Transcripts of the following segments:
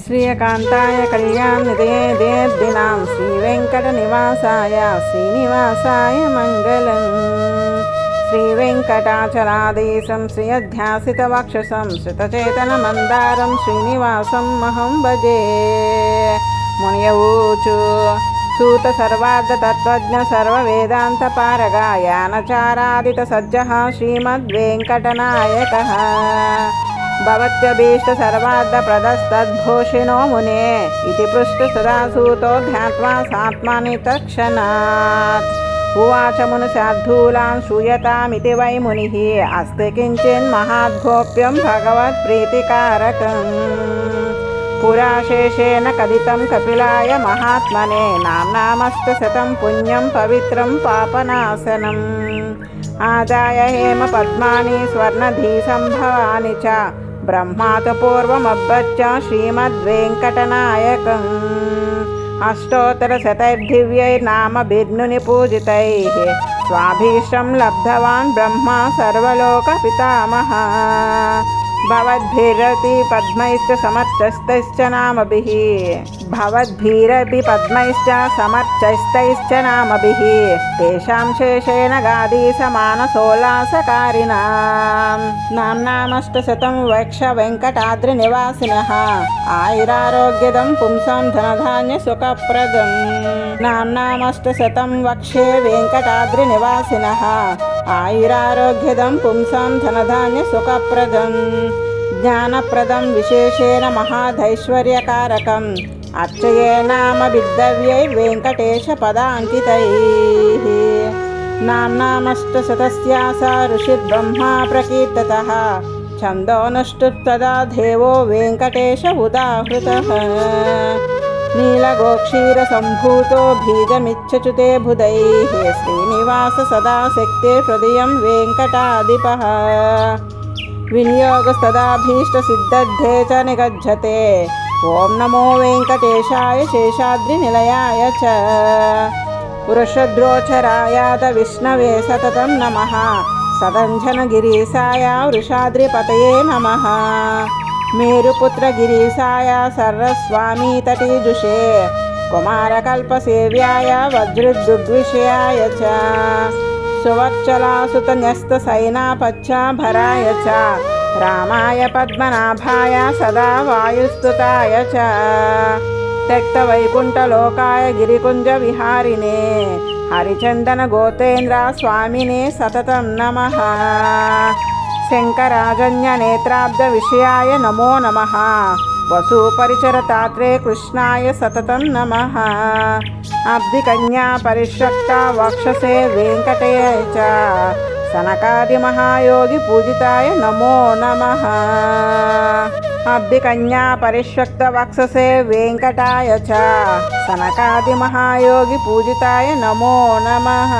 శ్రీయకాంతాయ కళ్యాణనిధయే దేర్దినాం శ్రీవేంకటనివాసాయ శ్రీనివాసాయ మంగళం. శ్రీవేంకటాచలాదేశం శ్రియధ్యాసితవక్షసం శ్రుతచేతనమందారం శ్రీనివాసం మహం భజే. మునియవూచు సూత సర్వార్థతత్వజ్ఞ సర్వవేదాంత పారగా యానచారాదిత సజ్జః శ్రీమద్వేంకటనాయకః. భవత్యభీష్ట సర్వార్థ ప్రదస్తద్భూషిణో మునే ఇతి పృష్ట సదా సూతో ధ్యాత్వా సాత్మాని తక్షణాత్. ఉవాచ ముని శార్దూలాన్ శ్రూయతామితి వై మునిః అస్తి కించిన్మహాద్గోప్యం భగవత్ప్రీతికారకం. పురాశేషేణ కథితం కపిలాయ మహాత్మనే నామ్నామష్టశతం పుణ్యం పవిత్రం పాపనాశనం. ఆదాయ హేమ పద్మాని స్వర్ణధీసంభవాని చ బ్రహ్మాత పూర్వమబ్బచ్చ శ్రీమద్వేంకటనాయకం. అష్టోత్తరశతైర్దివ్యైర్నామభిర్నుని పూజితైః స్వాభీష్టం లబ్ధవాన్ బ్రహ్మ సర్వలోక పితామహ. భవద్భిరపి పద్మైశ్చ సమర్చస్తైశ్చ నామభిః భవద్భిరపి పద్మైశ్చ సమర్చస్తైశ్చ నామభిః తేషాం శేషేణ గాదీస మానసోల్లాసకారిణాం. నామ్నామష్టశతం వక్ష వెంకటాద్రి నివాసినః ఆయురారోగ్యదం పుంసాం ధనధాన్య సుఖప్రదం. నామ్నామష్టశతం వక్షే వెంకటాద్రి నివాసినః ఆయురారోగ్యదం పుంసాం ధనధాన్య సుఖప్రదం. జ్ఞానప్రదం విశేషేణ మహాధైశ్వర్యకారకం అర్చయే నామ విద్దవ్యై వెంకటేశ పదాంకితైః. నామ్నామష్టశతస్యాస ఋషిర్బ్రహ్మా ప్రకీర్తితః ఛందోనుష్ఠుప్తదా దేవో వెంకటేశ ఉదాహృతః. నీలగోక్షీర సంభూతో బీజమిచ్చచుతే బుధైః శ్రీనివాస సదా శక్తే హృదయం వెంకటాధిపః. వినియోగస్తదాభీష్ట సిద్ధర్థే చ నిగజ్జతే ఓం నమో వెంకటేశాయ శేషాద్రి నిలయాయ చ. వృషద్రోచరాయాత విష్ణవే సతతం నమః సదంజన గిరీశాయ వృషాద్రిపతయే నమః. మేరుపుత్ర గిరీశాయ సర్వస్వామి తటీజుషే కుమారకల్పసేవ్యాయ వజ్రదృగ్విషయాయ చ. సువచ్చలాసుత న్యస్త సైనాపచ్చాభరాయ చ రామాయ పద్మనాభాయ సదా వాయుస్తుతాయ చ. త్యక్త వైకుంఠలోకాయ గిరికుంజ విహారిణే హరిచందన గోతేంద్ర స్వామినే సతతం నమః. శంకరాజన్య నేత్రాబ్ద విషయాయ నమో నమః వసూపరిచరతాత్రే కృష్ణాయ సతతం నమః. అబ్ధికన్యా పరిష్రక్త వక్షసే వెంకటేయ చ సనకాది మహాయోగి పూజితాయ నమో నమః. అబ్ధికన్యా పరిష్రక్త వక్షసే వెంకటాయ చ సనకాది మహాయోగి పూజితాయ నమో నమః.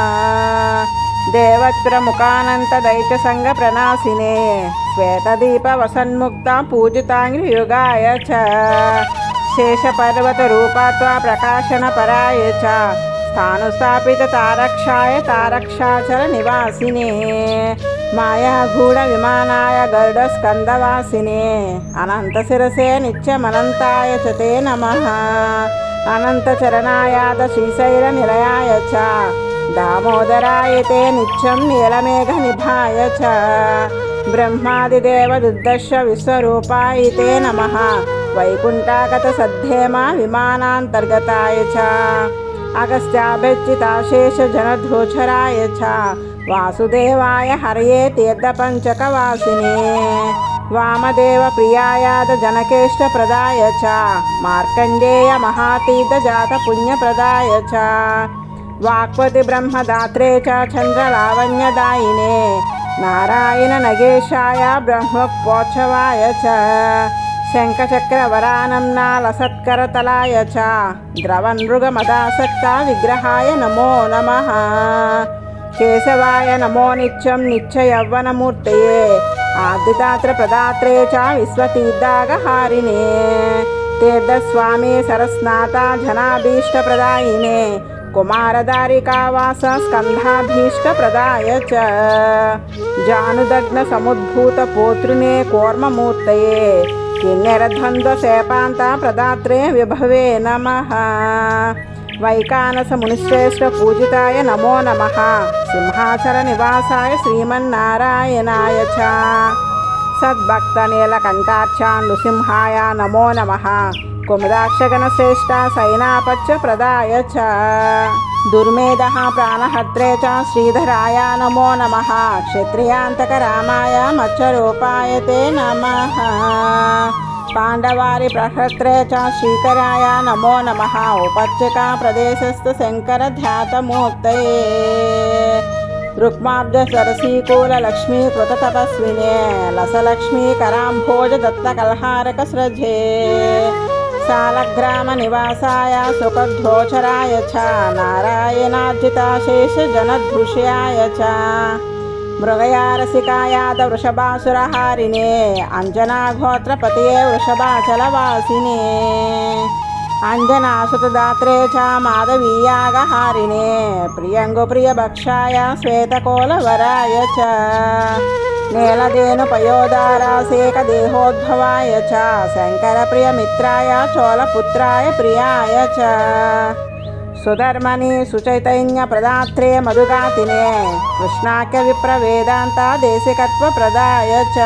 దేవత్ర ముఖానంత దైత్య సంగ ప్రణాశినే శ్వేతదీప వసన్ముక్త పూజితాంగ్రి యుగాయ చ. శేషపర్వత రూపాత్వ ప్రకాశన పరాయ చ స్థానుస్థాపిత తారక్షాయ తారక్షాచల నివాసినే మాయాగూఢ విమానాయ గరుడ స్కందవాసినే అనంత శిరసే నిత్యమనంతాయ చ తే నమః. అనంత చరణాయాద శ్రీశైల నిలయాయ చ దామోదరాయ తే నిత్యం నీలమేఘ నిభాయ చ. బ్రహ్మాదిదేవ దుర్దర్శ విశ్వరూపాయ తే నమః వైకుంఠాగత సద్ధేమ విమానాంతర్గతాయ చ. అగస్త్యాభ్యర్చితాశేష జనధోచరాయ చ వాసుదేవాయ హరయే తీర్థపంచకవాసినే. వామదేవ ప్రియాయాద జనకేష్టప్రదాయ చ మార్కండేయ మహాతీర్థ జాత పుణ్యప్రదాయ చ. వాక్పతి బ్రహ్మదాత్రే చ చంద్రలావణ్యదాయినే నారాయణ నగేశాయ బ్రహ్మోత్సవాయ చ. శంఖచక్రవరానంనా లసత్కరతలాయ చ ద్రవనృగమదాసక్త విగ్రహాయ నమో నమః. కేశవాయ నమో నిత్యం నిత్యయౌవనమూర్తయే ఆదిదాత్ర ప్రదాత్రే చ విశ్వతీర్థాగహారిణే. తీర్థస్వామి సరస్నాత జనాభీష్టప్రదాయినే కుమారదారికావాస స్కంధాభీష్టప్రదాయ చ. జానుదగ్న సముద్భూత పోతృనే కూర్మమూర్తయే కిన్నెరద్వంద్వశేపాంత ప్రదాత్రే విభవే నమః వైకానస మునిశ్రేష్ఠ పూజితాయ నమో నమః సింహాచల నివాసాయ శ్రీమన్నారాయణాయ చ సద్భక్త నీలకంఠార్చా నృసింహాయ నమో నమః కుముదాక్షగణ శ్రేష్ఠ సైనాపచ్చ ప్రదాయ చ దుర్మేధ ప్రాణహత్రే చ శ్రీధరాయ నమో నమః క్షత్రియాంతక రామాయ మత్స్యరూపాయ తే నమః పాండవారి ప్రహత్రే చ శ్రీకరాయ నమో నమః ఉపత్యకా ప్రదేశస్థ శంకర ధ్యాతమూర్తయే రుక్మాబ్జ సరసీకూల లక్ష్మీ కృత తపస్వినే లసలక్ష్మీ కరాంభోజ దత్త కల్హారక స్రజే సాలగ్రామ నివాసాయ సుఖధ్వోచరాయ చ నారాయణార్జితాశేష జనధృష్యాయ చ మృగయారసికాయాద వృషభాసురహారిణే అంజనాఘోత్రపతియే వృషభాచలవాసినే అంజనాసుతదాత్రే చ మాధవీయాగహారిణే ప్రియంగుప్రియభక్షాయ శ్వేతకోలవరాయ చ నీలధేనుపయోదారాసేకదేహోద్భవాయ చ శంకరప్రియమిత్రాయ చోళపుత్రాయ ప్రియాయ చ సుధర్మణి సుచైతన్య ప్రదాత్రే మధుగాతినే కృష్ణాఖ్య విప్రవేదాంత దేశికత్వ ప్రదాయ చ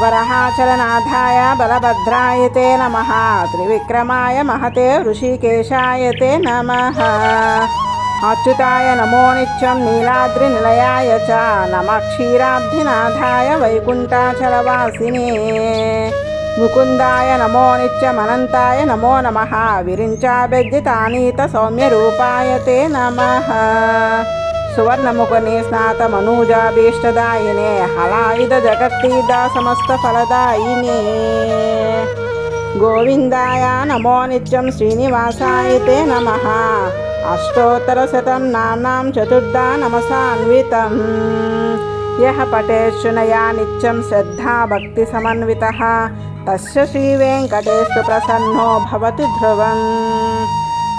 వరహాచలనాథాయ బలభద్రాయ తే నమః త్రివిక్రమాయ మహతే ఋషికేశాయ తే నమః అచ్యుతాయ నమో నిత్యం నీలాద్రి నిలయాయ చ నమః క్షీరాబ్ధినాథాయ వైకుంఠాచలవాసినే ముకుందాయ నమో నిత్యమనంతాయ నమో నమః విరించాభ్యజితానీత సౌమ్యరూపాయ తే నమః సువర్ణముఖనే స్నాతమనూజాభీష్టదాయినే హలాయుధ జగత్తీర్థ సమస్త ఫలదాయినే గోవిందాయ నమో నిత్యం శ్రీనివాసాయ తే నమః అష్టోత్తరశతం నామ్నాం చతుర్ధా నమసాన్వితం యః పఠేత్ శృణుయాత్యా నిత్యం శ్రద్ధా భక్తి సమన్వితః తస్య శ్రీవేంకటేశు ప్రసన్నో భవతి ధ్రువం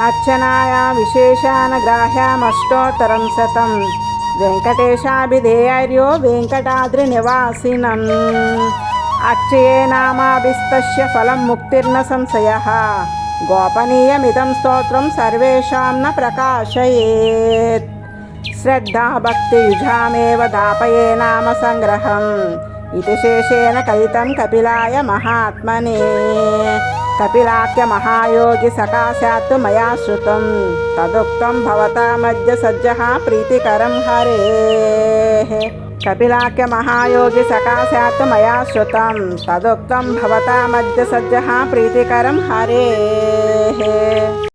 అర్చనాయ విశేషానగ్రాహ్యమష్టోత్తరం శతం వెంకటేశాభిధేయర్యో వెంకటాద్రి నివాసినం అర్చయే నామాభిస్తస్య ఫలం ముక్తిర్న సంశయః గోపనీయమిదం స్తోత్రం సర్వేషాం న ప్రకాశయేత్ శ్రద్ధా భక్తి యుజామేవ దాపయే నామ సంగ్రహం ఇది శేషేణ కలితం కపిలాయ మహాత్మనే కపిలాఖ్య మహాయోగి సకాశాత్ మయా శ్రుతం తదుక్తం భవతా మధ్య సజ్జః ప్రీతికరం హరేః కపిలాఖ్య మహాయోగి సకాశాత్ మయా శ్రుతం తదుక్తం భవతా మధ్య సజ్జః ప్రీతికరం హరేః